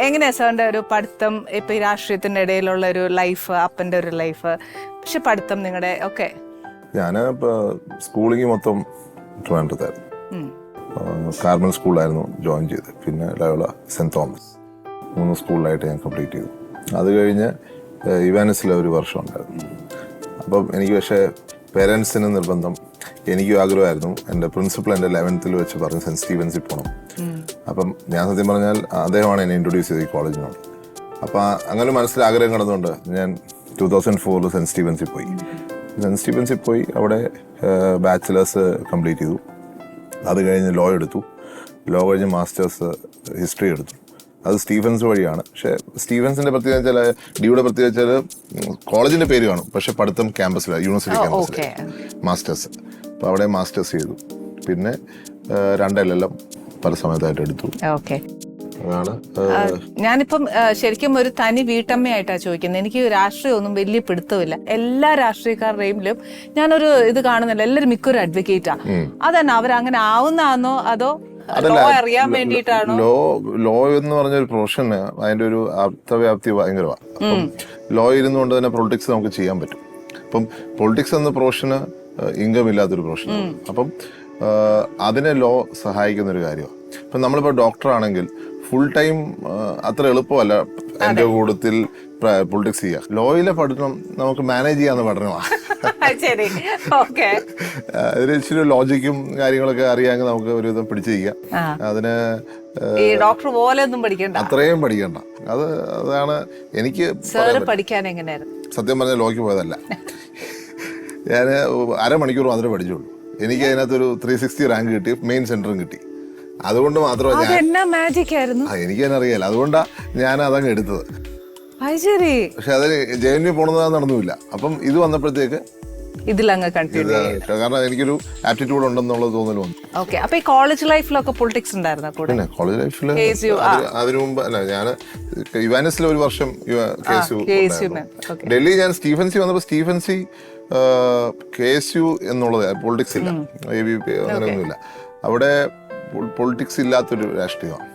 എങ്ങനെയാ സാറിന്റെ ഒരു പഠിത്തം, ഇപ്പൊ ഈ രാഷ്ട്രീയത്തിന്റെ ഇടയിലുള്ള ഒരു ലൈഫ്, അപ്പന്റെ ഒരു ലൈഫ്, പക്ഷെ പഠിത്തം നിങ്ങളുടെ ഒക്കെ? ഞാൻ സ്കൂളിങ് മൊത്തം ട്രിവാൻഡ്രത്തായിരുന്നു. കാർമൽ സ്കൂളിലായിരുന്നു ജോയിൻ ചെയ്ത്. പിന്നെ ലയോള സെന്റ് തോമസ് 3 സ്കൂളിലായിട്ട് ഞാൻ കംപ്ലീറ്റ് ചെയ്തു. അത് കഴിഞ്ഞ് ഇവാനസിലെ ഒരു വർഷം ഉണ്ടായിരുന്നു. അപ്പം എനിക്ക് പക്ഷേ പേരൻസിന് നിർബന്ധം, എനിക്കും ആഗ്രഹമായിരുന്നു. എൻ്റെ പ്രിൻസിപ്പൾ എൻ്റെ 11th വെച്ച് പറഞ്ഞു സെൻറ്റ് സ്റ്റീവൻസിൽ പോകണം. അപ്പം ഞാൻ സത്യം പറഞ്ഞാൽ അദ്ദേഹമാണ് എന്നെ ഇൻട്രൊഡ്യൂസ് ചെയ്തത് ഈ കോളേജിനോട്. അപ്പം അങ്ങനെ മനസ്സിൽ ആഗ്രഹം കിടന്നുകൊണ്ട് ഞാൻ 2004 സെൻറ്റ് സ്റ്റീവൻസിൽ പോയി. സെൻറ്റ് സ്റ്റീവൻസിൽ പോയി അവിടെ ബാച്ചിലേഴ്സ് കംപ്ലീറ്റ് ചെയ്തു. അത് കഴിഞ്ഞ് ലോ എടുത്തു. ലോ കഴിഞ്ഞ് മാസ്റ്റേഴ്സ് ഹിസ്റ്ററി എടുത്തു. അത് സ്റ്റീഫൻസ് വഴിയാണ്. പക്ഷേ സ്റ്റീഫൻസിന്റെ പ്രത്യേകത വെച്ചാൽ, ഡിയുടെ പ്രത്യേകത വെച്ചാൽ കോളേജിന്റെ പേര് കാണും, പക്ഷെ പഠിത്തം ക്യാമ്പസിലാണ്, യൂണിവേഴ്സിറ്റി ക്യാമ്പസിലാണ് മാസ്റ്റേഴ്സ്. അപ്പോൾ അവിടെ മാസ്റ്റേഴ്സ് ചെയ്തു. പിന്നെ 2 LLM പല സമയത്തായിട്ട് എടുത്തു. അതാണ്. ഞാനിപ്പം ശരിക്കും ഒരു തനി വീട്ടമ്മയായിട്ടാണ് ചോദിക്കുന്നത്. എനിക്ക് രാഷ്ട്രീയം ഒന്നും വലിയ പിടുത്തമില്ല. എല്ലാ രാഷ്ട്രീയക്കാരുടെയും ഞാനൊരു ഇത് കാണുന്നില്ല, എല്ലാവരും മിക്കൊരു അഡ്വക്കേറ്റാ. അതന്നെ അവരങ്ങനെ ആവുന്നതാണോ അതോ അറിയാൻ വേണ്ടിയിട്ടാണോ? ലോ എന്ന് പറഞ്ഞൊരു പ്രൊഫഷന് അതിന്റെ ഒരു അർത്ഥവ്യാപ്തി ഭയങ്കരമാണ്. അപ്പം ലോ ഇരുന്നുകൊണ്ട് തന്നെ പൊളിറ്റിക്സ് നമുക്ക് ചെയ്യാൻ പറ്റും. അപ്പം പൊളിറ്റിക്സ് എന്ന പ്രൊഫഷന് ഇൻകം ഇല്ലാത്തൊരു പ്രൊഫഷനാണ്. അപ്പം അതിനെ ലോ സഹായിക്കുന്ന ഒരു കാര്യമാണ്. ഇപ്പം നമ്മളിപ്പോൾ ഡോക്ടറാണെങ്കിൽ ഫുൾ ടൈം അത്ര എളുപ്പമല്ല എൻ്റെ കൂട്ടത്തിൽ പൊളിറ്റിക്സ് ചെയ്യുക. ലോയിലെ പഠനം നമുക്ക് മാനേജ് ചെയ്യാവുന്ന പഠനമാണ്. ഇച്ചിരി ലോജിക്കും കാര്യങ്ങളൊക്കെ അറിയാമെങ്കിൽ നമുക്ക് ഒരു വിധം പിടിച്ചിരിക്കാം. അതിന് ഡോക്ടർ പോലെ ഒന്നും പഠിക്കണ്ട, അത്രയും പഠിക്കണ്ട. അതാണ് എനിക്ക് പഠിക്കാൻ. എങ്ങനെയായിരുന്നു? സത്യം പറഞ്ഞാൽ ലോയ്ക്ക് പോയതല്ല. ഞാൻ അരമണിക്കൂർ മാത്രമേ പഠിച്ചുള്ളൂ. എനിക്ക് അതിനകത്തൊരു 360 റാങ്ക് കിട്ടി, മെയിൻ സെന്ററും കിട്ടി. അതുകൊണ്ട് മാത്രമേ എനിക്ക് തന്നെ അറിയാലോ, അതുകൊണ്ടാണ് ഞാൻ അതങ്ങ് എടുത്തത്. പക്ഷെ അതിന് ജെഎൻയു പോണെന്ന് നടന്നുമില്ല. അപ്പം ഇത് വന്നപ്പോഴത്തേക്ക് കാരണം എനിക്കൊരു ആപ്റ്റിറ്റ്യൂഡ് ഉണ്ടെന്നുള്ളത് തോന്നൽ വന്നു. അപ്പൊ ഈ കോളേജ് ലൈഫിലൊക്കെ പൊളിറ്റിക്സ് ഉണ്ടായിരുന്നു? പിന്നെ കോളേജ് ലൈഫിൽ അതിനു മുമ്പ് അല്ല, ഞാൻ ഇവാനസിലെ ഒരു വർഷം KSU. ഡൽഹി ഞാൻ സ്റ്റീഫൻസി വന്നപ്പോൾ സ്റ്റീഫൻസി KSU എന്നുള്ളത് പൊളിറ്റിക്സ് ഇല്ല, AVP അങ്ങനെയൊന്നുമില്ല. അവിടെ പൊളിറ്റിക്സ് ഇല്ലാത്തൊരു രാഷ്ട്രീയമാണ്.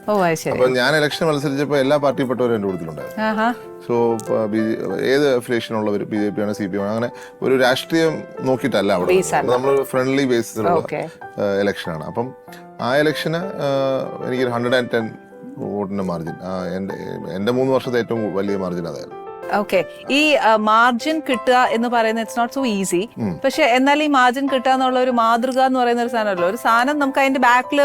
അപ്പൊ ഞാൻ ഇലക്ഷൻ മത്സരിച്ചപ്പോൾ എല്ലാ പാർട്ടിപ്പെട്ടവരും എൻ്റെ കൂട്ടത്തിലുണ്ടായിരുന്നു. സോ ഏത് അഫിലിയേഷൻ ഉള്ളവർ, BJP ആണ്, CPM ആണ്, അങ്ങനെ ഒരു രാഷ്ട്രീയം നോക്കിയിട്ടല്ല അവിടെ. നമ്മൾ ഫ്രണ്ട്ലി ബേസിലുള്ള ഇലക്ഷനാണ്. അപ്പം ആ ഇലക്ഷന് എനിക്കൊരു 110 വോട്ടിന്റെ മാർജിൻ, എൻ്റെ 3 വർഷത്തെ ഏറ്റവും വലിയ മാർജിൻ അതായിരുന്നു. ഈ മാർജിൻ കിട്ടുക എന്ന് പറയുന്നത് ഇറ്റ്സ് നോട്ട് സോ ഈസി. പക്ഷെ എന്നാൽ ഈ മാർജിൻ കിട്ടുക എന്നുള്ള ഒരു മാതൃക എന്ന് പറയുന്ന ഒരു സാധനമല്ലോ, ഒരു സാധനം നമുക്ക് അതിന്റെ ബാക്കിൽ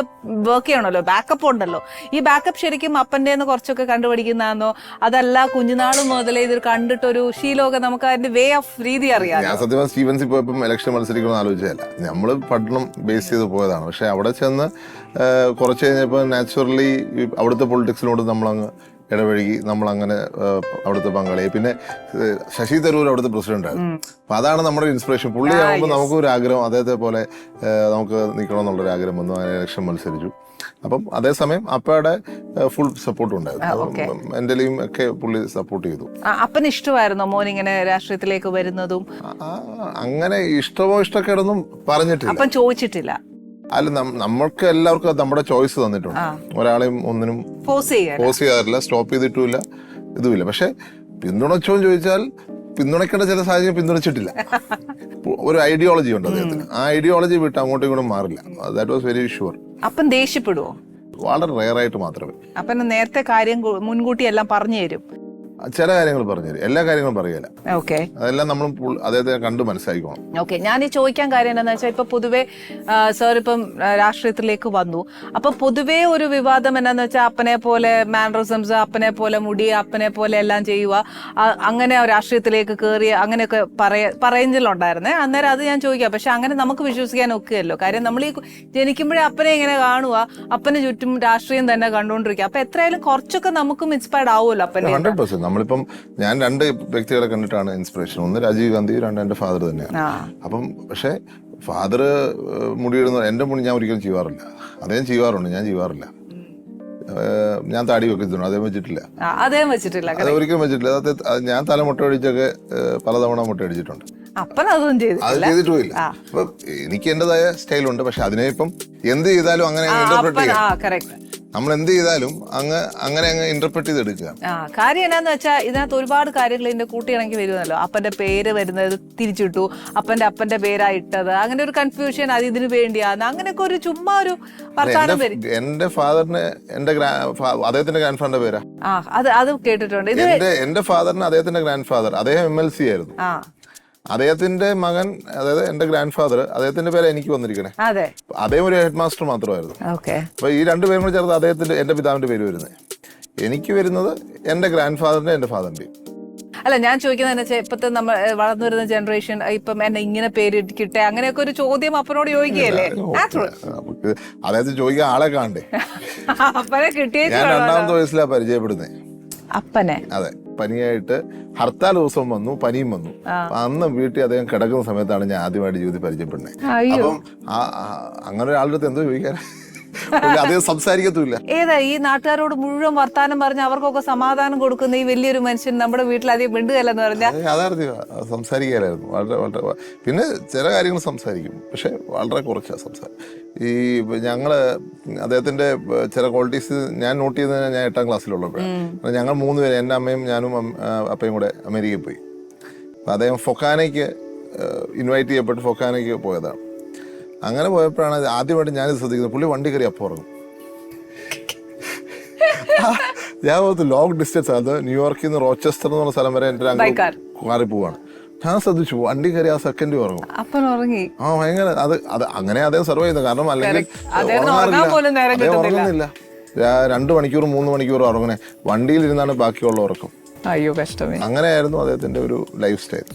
വർക്ക് ചെയ്യണമല്ലോ, ബാക്കപ്പ് ഉണ്ടല്ലോ. ഈ ബാക്കപ്പ് ശരിക്കും അപ്പന്റെ കുറച്ചൊക്കെ കണ്ടുപിടിക്കുന്നതാണോ, അതല്ല കുഞ്ഞുനാൾ മുതലേ ഇത് കണ്ടിട്ടൊരു ശീലമൊക്കെ നമുക്ക് അതിന്റെ വേ ഓഫ് രീതി അറിയാം? ഞാൻ സത്യം സ്റ്റീവൻസിൽ പോയപ്പോൾ ഇലക്ഷൻ മത്സരിക്കണമെന്ന് ആലോചിച്ചതല്ല. നമ്മൾ പഠനം ബേസ് ചെയ്ത് പോയതാണ്. പക്ഷെ അവിടെ ചെന്ന് കുറച്ച് കഴിഞ്ഞപ്പോൾ നാച്ചുറലി അവിടുത്തെ പൊളിറ്റിക്സിനോട് നമ്മളങ്ങ് ഇടപഴകി, നമ്മളങ്ങനെ അവിടുത്തെ പങ്കാളിയായി. പിന്നെ ശശി തരൂർ അവിടുത്തെ പ്രസിഡന്റായിരുന്നു. അപ്പൊ അതാണ് നമ്മുടെ ഇൻസ്പിറേഷൻ. പുള്ളിയാകുമ്പോൾ നമുക്കൊരു ആഗ്രഹം, അദ്ദേഹത്തെ പോലെ നമുക്ക് നിൽക്കണം എന്നുള്ളൊരു ആഗ്രഹം വന്നു. അങ്ങനെ ഇലക്ഷൻ മത്സരിച്ചു. അപ്പം അതേസമയം അപ്പയുടെ ഫുൾ സപ്പോർട്ട് ഉണ്ടായിരുന്നു. മെന്റലിയും ഒക്കെ പുള്ളി സപ്പോർട്ട് ചെയ്തു. അപ്പന് ഇഷ്ടമായിരുന്നോ മോൻ ഇങ്ങനെ രാഷ്ട്രീയത്തിലേക്ക് വരുന്നതും? അങ്ങനെ ഇഷ്ടമോ ഇഷ്ടക്കേടൊന്നും പറഞ്ഞിട്ടില്ല, അപ്പം ചോദിച്ചിട്ടില്ല. അല്ല, നമ്മൾക്ക് എല്ലാവർക്കും നമ്മുടെ ചോയ്സ് തന്നിട്ടുണ്ട്. ഒരാളെയും ഒന്നിനും ഫോഴ്സ് ചെയ്യാറില്ല, സ്റ്റോപ്പ് ചെയ്തിട്ടുമില്ല, ഇതുമില്ല. പക്ഷെ പിന്തുണച്ചോന്ന് ചോദിച്ചാൽ പിന്തുണയ്ക്കേണ്ട ചില സാഹചര്യം പിന്തുണച്ചിട്ടില്ല. ഒരു ഐഡിയോളജി ഉണ്ട് അദ്ദേഹത്തിന്. ആ ഐഡിയോളജി വിട്ട് അങ്ങോട്ടും ഇങ്ങോട്ടും മാറില്ല. That was very sure. അപ്പം ദേഷ്യപ്പെടുവോ? വളരെ റെയർ ആയിട്ട് മാത്രമേ. അപ്പം നേരത്തെ കാര്യം മുൻകൂട്ടി എല്ലാം പറഞ്ഞു തരും? ചില കാര്യങ്ങൾ പറഞ്ഞുതരും, എല്ലാ കാര്യങ്ങളും പറയല. അതെല്ലാം നമ്മൾ അദ്ദേഹത്തെ കണ്ട് മനസ്സിലാക്കണം. ഞാൻ ഈ ചോദിക്കാൻ കാര്യം എന്താണെന്ന് വെച്ചാൽ, ഇപ്പൊ പൊതുവെ സാർ ഇപ്പം രാഷ്ട്രീയത്തിലേക്ക് വന്നു. അപ്പൊ പൊതുവേ ഒരു വിവാദം എന്നാന്ന് വെച്ചാൽ, അപ്പനെ പോലെ മാനറിസംസ്, അപ്പനെ പോലെ മുടി, അപ്പനെ പോലെ എല്ലാം ചെയ്യുക, അങ്ങനെ രാഷ്ട്രീയത്തിലേക്ക് കയറി അങ്ങനെയൊക്കെ പറയുന്നില്ലുണ്ടായിരുന്നേ. അന്നേരം അത് ഞാൻ ചോദിക്കാം. പക്ഷെ അങ്ങനെ നമുക്ക് വിശ്വസിക്കാൻ ഒക്കെയല്ലോ. കാര്യം നമ്മൾ ഈ ജനിക്കുമ്പോഴേ അപ്പനെ ഇങ്ങനെ കാണുക, അപ്പന് ചുറ്റും രാഷ്ട്രീയം തന്നെ കണ്ടുകൊണ്ടിരിക്കുക. അപ്പൊ എത്രയായാലും കുറച്ചൊക്കെ നമുക്കും ഇൻസ്പയർഡ് ആവുമല്ലോ അപ്പനെ. 100%. നമ്മളിപ്പം ഞാൻ 2 വ്യക്തികളെ കണ്ടിട്ടാണ് ഇൻസ്പിറേഷൻ. ഒന്ന് രാജീവ് ഗാന്ധി, 2 എൻ്റെ ഫാദർ തന്നെയാണ്. അപ്പം പക്ഷെ ഫാദർ മുടിയിടുന്ന, എൻ്റെ മുടി ഞാൻ ഒരിക്കലും ചെയ്യാറില്ല. അദ്ദേഹം ചെയ്യാറുണ്ട്, ഞാൻ ചെയ്യാറില്ല. ഞാൻ താടി വെക്കുന്നുണ്ട്, അദ്ദേഹം വെച്ചിട്ടില്ല. അത് ഒരിക്കലും വെച്ചിട്ടില്ല. ഞാൻ തല മുട്ട അടിച്ചൊക്കെ പലതവണ മുട്ട അടിച്ചിട്ടുണ്ട്. അത് ചെയ്തിട്ടുമില്ല. അപ്പൊ എനിക്ക് എന്റേതായ സ്റ്റൈലുണ്ട്. പക്ഷെ അതിനെ ഇപ്പം എന്ത് ചെയ്താലും അങ്ങനെ ഇന്റർപ്രറ്റ് ചെയ്യാം. നമ്മൾ എന്ത് ചെയ്താലും അങ്ങനെ ഇന്റർപ്രറ്റ് ചെയ്തെടുക്കുക. കാര്യം എന്നാന്ന് വെച്ചാൽ ഇതിനകത്ത് ഒരുപാട് കാര്യങ്ങൾ ഇതിന്റെ കൂട്ടിയിണക്കി വരുമല്ലോ. അപ്പന്റെ പേര് വരുന്നത് തിരിച്ചിട്ടു, അപ്പന്റെ പേരാ ഇട്ടത്, അങ്ങനെ ഒരു കൺഫ്യൂഷൻ, അത് ഇതിന് വേണ്ടിയാണ്, അങ്ങനെയൊക്കെ ഒരു ചുമ്മാ ഒരു വർത്താനം വരും. എന്റെ ഫാദറിന് അദ്ദേഹത്തിന്റെ ഗ്രാൻഡ് ഫാദറിന്റെ പേരാ. അത് കേട്ടിട്ടുണ്ട്. എന്റെ ഫാദറിന് അദ്ദേഹത്തിന്റെ ഗ്രാൻഡ് ഫാദർ, അദ്ദേഹം MLC ആയിരുന്നു. അദ്ദേഹത്തിന്റെ മകൻ, അതായത് എന്റെ ഗ്രാൻഡ് ഫാദർ, അദ്ദേഹത്തിന്റെ പേര് എനിക്ക് വന്നിരിക്കണേ. അദ്ദേഹം ഒരു ഹെഡ് മാസ്റ്റർ മാത്രമായിരുന്നു. അപ്പൊ ഈ രണ്ടുപേരും കൂടി ചേർത്ത് എന്റെ പിതാവിന്റെ പേര് വരുന്നത്. എനിക്ക് വരുന്നത് എന്റെ ഗ്രാൻഡ് ഫാദറിന്റെ, എന്റെ ഫാദറിന്റെയും. അല്ല, ഞാൻ ചോദിക്കുന്നത് വെച്ചാൽ ഇപ്പത്തെ നമ്മൾ വളർന്നു വരുന്ന ജനറേഷൻ ഇപ്പം എന്നെ ഇങ്ങനെ പേര് കിട്ടെ, അങ്ങനെയൊക്കെ ഒരു ചോദ്യം അപ്പനോട് ചോദിക്കുകയല്ലേ? അതായത് ചോദിക്കാൻ ആളെ കാണണ്ടേ? അപ്പനെ കിട്ടിയ ഞാൻ 2ാമത്തെ വയസ്സിലാണ് പരിചയപ്പെടുന്നത് അപ്പനെ. അതെ, പനിയായിട്ട് ഹർത്താൽ ദിവസം വന്നു, പനിയും വന്നു. അന്ന് വീട്ടിൽ അദ്ദേഹം കിടക്കുന്ന സമയത്താണ് ഞാൻ ആദ്യമായിട്ട് ജീവിതത്തിൽ പരിചയപ്പെടുന്നത്. അപ്പം അങ്ങനെ ഒരാളുടെ അടുത്ത് എന്തോ ചോദിക്കാൻ, അദ്ദേഹം സംസാരിക്കത്തുമില്ല. ഏതാ ഈ നാട്ടുകാരോട് മുഴുവൻ വർത്താനം പറഞ്ഞ് അവർക്കൊക്കെ സമാധാനം കൊടുക്കുന്ന ഈ വലിയൊരു മനുഷ്യൻ നമ്മുടെ വീട്ടിൽ അധികം മിണ്ടുകയല്ലെന്ന് പറഞ്ഞാൽ സംസാരിക്കാനായിരുന്നു. വളരെ വളരെ പിന്നെ ചില കാര്യങ്ങൾ സംസാരിക്കും, പക്ഷെ വളരെ കുറച്ചാണ് സംസാരം. ഈ ഞങ്ങള് അദ്ദേഹത്തിന്റെ ചില ക്വാളിറ്റീസ് ഞാൻ നോട്ട് ചെയ്തത് ഞാൻ 8ാം ക്ലാസ്സിലുള്ളപ്പോഴാണ്. ഞങ്ങൾ 3 പേര്, എൻ്റെ അമ്മയും ഞാനും അപ്പയും കൂടെ അമേരിക്കയിൽ പോയി. അപ്പം അദ്ദേഹം ഫൊക്കാനയ്ക്ക് ഇൻവൈറ്റ് ചെയ്യപ്പെട്ട് ഫൊക്കാനയ്ക്ക് പോയതാണ്. അങ്ങനെ പോയപ്പോഴാണ് ആദ്യമായിട്ട് ഞാനിത് ശ്രദ്ധിക്കുന്നത്. പുള്ളി വണ്ടി കയറി അപ്പം ഉറങ്ങും. ഞാൻ ലോങ് ഡിസ്റ്റൻസ്, അത് ന്യൂയോർക്കിൽ നിന്ന് റോച്ചസ്റ്റർ എന്ന് പറഞ്ഞ സ്ഥലം വരെ എൻ്റെ കാറിൽ പോവാണ്. ഞാൻ ശ്രദ്ധിച്ചു, വണ്ടി കയറി ആ സെക്കൻഡ് ഉറങ്ങും. ഭയങ്കര അത് അങ്ങനെ അദ്ദേഹം സർവൈവ് ചെയ്യുന്നത്. കാരണം അല്ലെങ്കിൽ ഉറങ്ങുന്നില്ല. 2 മണിക്കൂർ 3 മണിക്കൂർ ഉറങ്ങണേ, വണ്ടിയിൽ ഇരുന്നാണ് ബാക്കിയുള്ള ഉറക്കം. അയ്യോ കഷ്ടമേ. അങ്ങനെയായിരുന്നു അദ്ദേഹത്തിന്റെ ഒരു ലൈഫ് സ്റ്റൈൽ.